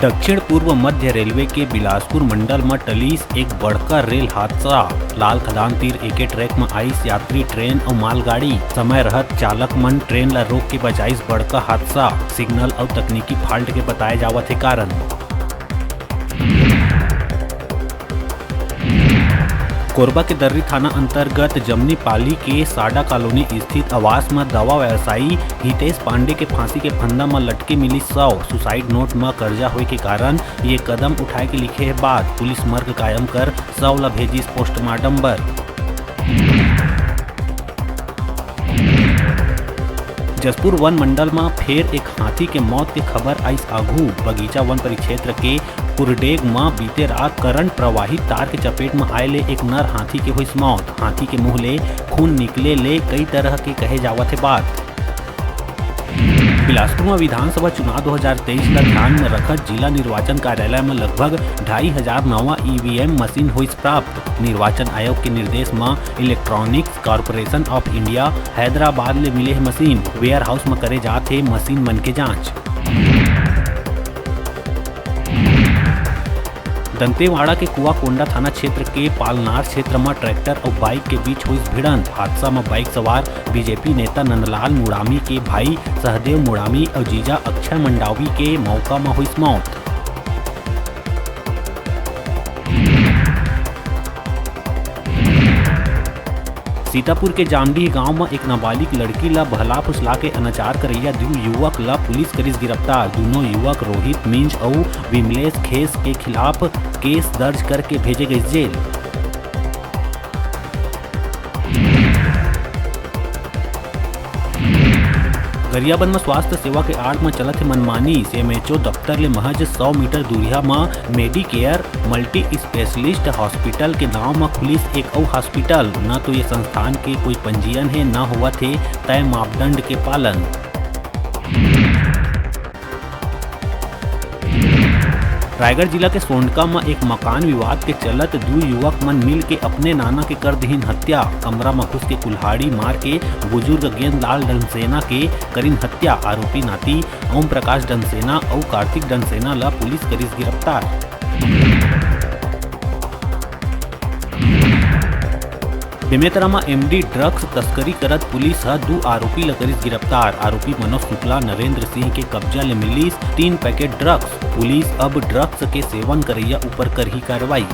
दक्षिण पूर्व मध्य रेलवे के बिलासपुर मंडल में टलीस एक बड़का रेल हादसा। लाल खदान तीर एके ट्रैक में आइस यात्री ट्रेन और मालगाड़ी। समय रहत चालक मन ट्रेन ला रोक के बचाइस बड़का हादसा। सिग्नल और तकनीकी फाल्ट के बताए जावत है कारण। कोरबा के दर्री थाना अंतर्गत जमनी पाली के साडा कॉलोनी स्थित आवास में दवा व्यवसायी हितेश पांडे के फांसी के फंदा में लटके मिली शव। सुसाइड नोट में कर्जा होए के कारण ये कदम उठाए के लिखे है बाद पुलिस मर्ग कायम कर शव ला भेजिस पोस्टमार्टम बर। जसपुर वन मंडल में फिर एक हाथी के मौत के खबर आइस आघू। बगीचा वन परिक्षेत्र के कुरडेग में बीते रात करंट प्रवाहित तार के चपेट में आए एक नर हाथी के हुई मौत। हाथी के मुंह ले खून निकले ले कई तरह के कहे जावत है बात। बिलासपुर में विधानसभा चुनाव 2023 का ध्यान में रखत जिला निर्वाचन कार्यालय में लगभग 2500 नवा ईवीएम मशीन हुई प्राप्त। निर्वाचन आयोग के निर्देश में electronics corporation of India Hyderabad ले मिले है मशीन। वेयर हाउस में करे जाते मशीन मन के जांच। दंतेवाड़ा के कुआकोंडा थाना क्षेत्र के पालनार क्षेत्र में ट्रैक्टर और बाइक के बीच हुई भिड़ंत। हादसा में बाइक सवार बीजेपी नेता नंदलाल मुड़ामी के भाई सहदेव मुड़ामी और जीजा अक्षय मंडावी के मौका में हुई मौत। सीतापुर के जामडीह गांव में एक नाबालिग लड़की ला बहला फुसला के अनाचार करैया दो युवक ला पुलिस करिस गिरफ्तार। दोनों युवक रोहित मिंज और विमलेश खेस के खिलाफ केस दर्ज करके भेजे गए जेल। गरियाबंद में स्वास्थ्य सेवा के आड़ में चलत है मनमानी। सीएमएचओ दफ्तर ले महज 100 मीटर दूरिया में मेडिकेयर मल्टी स्पेशलिस्ट हॉस्पिटल के नाम में खुलिस एक और हॉस्पिटल। न तो ये संस्थान के कोई पंजीयन है न हुआ थे तय मापदंड के पालन। रायगढ़ जिला के सोंडका में एक मकान विवाद के चलत दो युवक मन मिल के अपने नाना के कर दीन हत्या। कमरा में घुस के कुल्हाड़ी मार के बुजुर्ग गेंदलाल डनसेना के करीन हत्या। आरोपी नाती ओम प्रकाश डनसेना और कार्तिक डनसेना ला पुलिस करिस गिरफ्तार। बेमेतरा में एमडी ड्रग्स तस्करी करत पुलिस हा 2 आरोपी ला करिस गिरफ्तार। आरोपी मनोज शुक्ला नरेंद्र सिंह के कब्जा ले मिली 3 पैकेट ड्रग्स। पुलिस अब ड्रग्स के सेवन करैया ऊपर कर ही कार्रवाई।